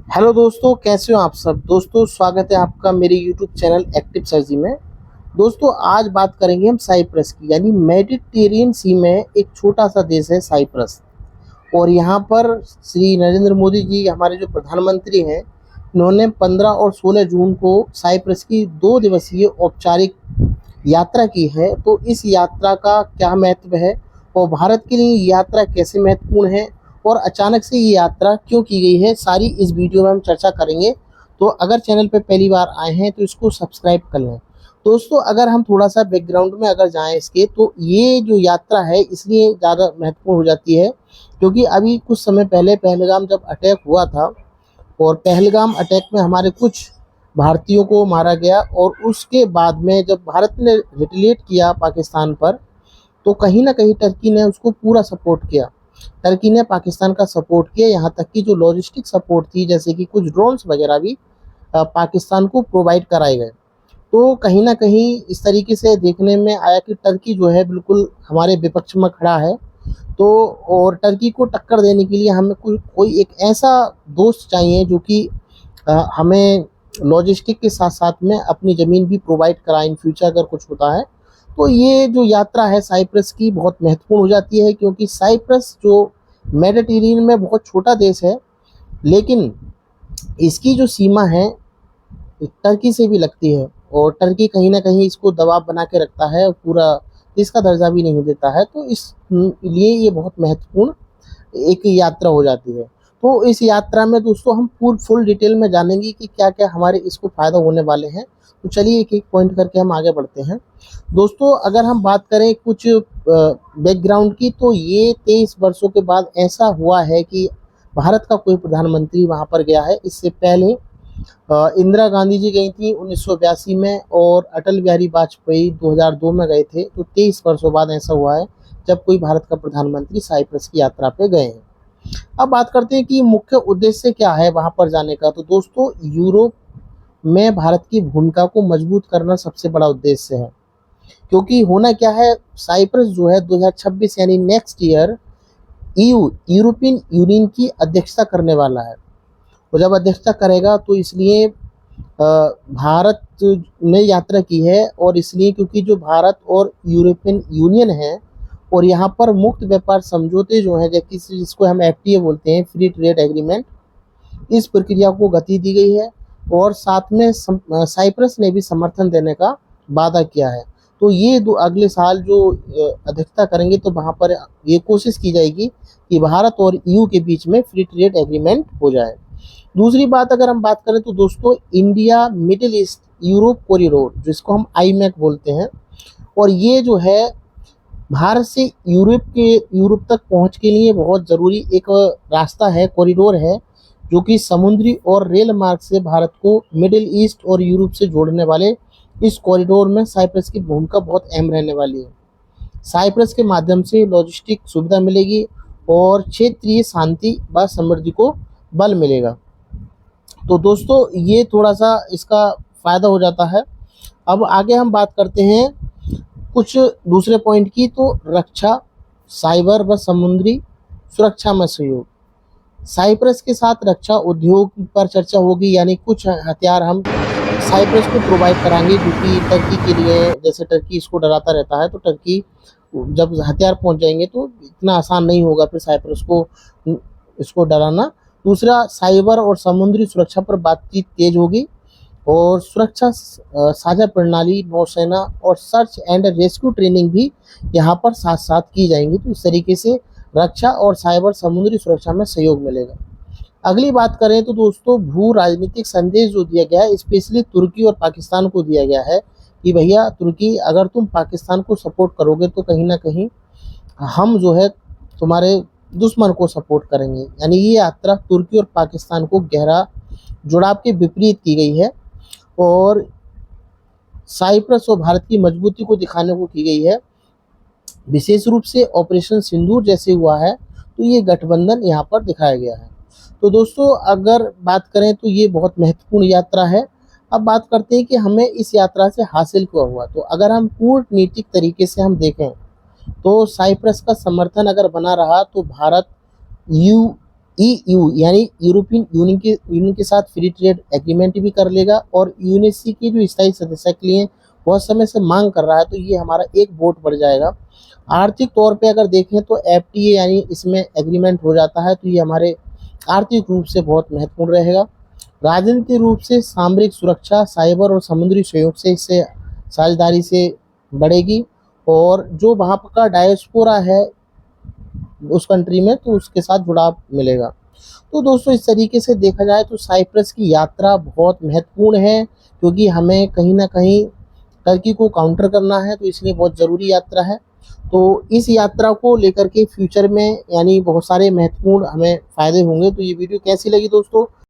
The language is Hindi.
हेलो दोस्तों, कैसे हो आप सब। दोस्तों स्वागत है आपका मेरे यूट्यूब चैनल एक्टिव सर्जी में। दोस्तों आज बात करेंगे हम साइप्रस की, यानी मेडिटेरियन सी में एक छोटा सा देश है साइप्रस। और यहाँ पर श्री नरेंद्र मोदी जी हमारे जो प्रधानमंत्री हैं, इन्होंने 15 और 16 जून को साइप्रस की 2 दिवसीय औपचारिक यात्रा की है। तो इस यात्रा का क्या महत्व है और भारत के लिए ये यात्रा कैसे महत्वपूर्ण है और अचानक से ये यात्रा क्यों की गई है, सारी इस वीडियो में हम चर्चा करेंगे। तो अगर चैनल पर पहली बार आए हैं तो इसको सब्सक्राइब कर लें। दोस्तों अगर हम थोड़ा सा बैकग्राउंड में अगर जाएं इसके, तो ये जो यात्रा है इसलिए ज़्यादा महत्वपूर्ण हो जाती है क्योंकि अभी कुछ समय पहले पहलगाम जब अटैक हुआ था, और पहलगाम अटैक में हमारे कुछ भारतीयों को मारा गया, और उसके बाद में जब भारत ने रिटेलिएट किया पाकिस्तान पर, तो कहीं ना कहीं टर्की ने उसको पूरा सपोर्ट किया। टर्की ने पाकिस्तान का सपोर्ट किया, यहाँ तक कि जो लॉजिस्टिक सपोर्ट थी, जैसे कि कुछ ड्रोन्स वगैरह भी पाकिस्तान को प्रोवाइड कराए गए। तो कहीं ना कहीं इस तरीके से देखने में आया कि टर्की जो है बिल्कुल हमारे विपक्ष में खड़ा है। तो और टर्की को टक्कर देने के लिए हमें कोई एक ऐसा दोस्त चाहिए जो कि हमें लॉजिस्टिक के साथ साथ में अपनी ज़मीन भी प्रोवाइड कराए इन फ्यूचर अगर कुछ होता है। तो ये जो यात्रा है साइप्रस की बहुत महत्वपूर्ण हो जाती है, क्योंकि साइप्रस जो मेडिटेरेनियन में बहुत छोटा देश है, लेकिन इसकी जो सीमा है टर्की से भी लगती है, और टर्की कहीं ना कहीं इसको दबाव बना के रखता है और पूरा इसका दर्जा भी नहीं देता है। तो इस लिए ये बहुत महत्वपूर्ण एक यात्रा हो जाती है। तो इस यात्रा में दोस्तों हम फुल डिटेल में जानेंगे कि क्या क्या हमारे इसको फ़ायदा होने वाले हैं। तो चलिए एक एक पॉइंट करके हम आगे बढ़ते हैं। दोस्तों अगर हम बात करें कुछ बैकग्राउंड की, तो ये 23 वर्षों के बाद ऐसा हुआ है कि भारत का कोई प्रधानमंत्री वहाँ पर गया है। इससे पहले इंदिरा गांधी जी गई थी 1982 में, और अटल बिहारी वाजपेयी 2002 में गए थे। तो 23 वर्षों बाद ऐसा हुआ है जब कोई भारत का प्रधानमंत्री साइप्रस की यात्रा पे गए हैं। अब बात करते हैं कि मुख्य उद्देश्य क्या है वहां पर जाने का। तो दोस्तों यूरोप में भारत की भूमिका को मजबूत करना सबसे बड़ा उद्देश्य है, क्योंकि होना क्या है, साइप्रस जो है 2026 यानी नेक्स्ट ईयर यूरोपियन यूनियन की अध्यक्षता करने वाला है। और जब अध्यक्षता करेगा तो इसलिए भारत ने यात्रा की है, और इसलिए क्योंकि जो भारत और यूरोपियन यूनियन है, और यहाँ पर मुक्त व्यापार समझौते जो हैं, जैसे जिसको हम एफटीए बोलते हैं, फ्री ट्रेड एग्रीमेंट, इस प्रक्रिया को गति दी गई है। और साथ में साइप्रस ने भी समर्थन देने का वादा किया है। तो ये अगले साल जो अध्यक्षता करेंगे, तो वहाँ पर ये कोशिश की जाएगी कि भारत और ईयू के बीच में फ्री ट्रेड एग्रीमेंट हो जाए। दूसरी बात अगर हम बात करें तो दोस्तों India middle east Europe corridor, जिसको हम आईमैक बोलते हैं, और ये जो है भारत से यूरोप तक पहुंच के लिए बहुत ज़रूरी एक रास्ता है, कॉरिडोर है, जो कि समुद्री और रेल मार्ग से भारत को मिडिल ईस्ट और यूरोप से जोड़ने वाले इस कॉरिडोर में साइप्रस की भूमिका बहुत अहम रहने वाली है। साइप्रस के माध्यम से लॉजिस्टिक सुविधा मिलेगी और क्षेत्रीय शांति व समृद्धि को बल मिलेगा। तो दोस्तों ये थोड़ा सा इसका फ़ायदा हो जाता है। अब आगे हम बात करते हैं कुछ दूसरे पॉइंट की। तो रक्षा, साइबर व समुद्री सुरक्षा में सहयोग, साइप्रस के साथ रक्षा उद्योग पर चर्चा होगी, यानी कुछ हथियार हम साइप्रस को प्रोवाइड कराएंगे, क्योंकि टर्की के लिए, जैसे टर्की इसको डराता रहता है, तो टर्की जब हथियार पहुंच जाएंगे तो इतना आसान नहीं होगा फिर साइप्रस को इसको डराना। दूसरा, साइबर और समुद्री सुरक्षा पर बातचीत तेज होगी, और सुरक्षा साझा प्रणाली, नौसेना और सर्च एंड रेस्क्यू ट्रेनिंग भी यहाँ पर साथ साथ की जाएंगी। तो इस तरीके से रक्षा और साइबर समुद्री सुरक्षा में सहयोग मिलेगा। अगली बात करें तो दोस्तों भू राजनीतिक संदेश जो दिया गया है, स्पेशली तुर्की और पाकिस्तान को दिया गया है कि भैया तुर्की, अगर तुम पाकिस्तान को सपोर्ट करोगे तो कहीं ना कहीं हम जो है तुम्हारे दुश्मन को सपोर्ट करेंगे। यानी ये यात्रा तुर्की और पाकिस्तान को गहरा जुड़ाव के विपरीत की गई है, और साइप्रस और भारत की मजबूती को दिखाने को की गई है। विशेष रूप से ऑपरेशन सिंदूर जैसे हुआ है, तो ये गठबंधन यहाँ पर दिखाया गया है। तो दोस्तों अगर बात करें तो ये बहुत महत्वपूर्ण यात्रा है। अब बात करते हैं कि हमें इस यात्रा से हासिल क्या हुआ। तो अगर हम कूटनीतिक तरीके से हम देखें, तो साइप्रस का समर्थन अगर बना रहा तो भारत EU यानी यूरोपियन यूनियन के साथ फ्री ट्रेड एग्रीमेंट भी कर लेगा, और यूएनएससी के जो स्थायी सदस्य के लिए बहुत समय से मांग कर रहा है, तो ये हमारा एक वोट बढ़ जाएगा। आर्थिक तौर पे अगर देखें तो FTA यानी इसमें एग्रीमेंट हो जाता है, तो ये हमारे आर्थिक रूप से बहुत महत्वपूर्ण रहेगा। राजनीतिक रूप से सामरिक सुरक्षा, साइबर और समुद्री सहयोग से इससे साझेदारी से बढ़ेगी, और जो वहाँ का डायस्पोरा है उस कंट्री में, तो उसके साथ जुड़ाव मिलेगा। तो दोस्तों इस तरीके से देखा जाए तो साइप्रस की यात्रा बहुत महत्वपूर्ण है, क्योंकि हमें कहीं ना कहीं टर्की को काउंटर करना है, तो इसलिए बहुत ज़रूरी यात्रा है। तो इस यात्रा को लेकर के फ्यूचर में यानी बहुत सारे महत्वपूर्ण हमें फ़ायदे होंगे। तो ये वीडियो कैसी लगी दोस्तों?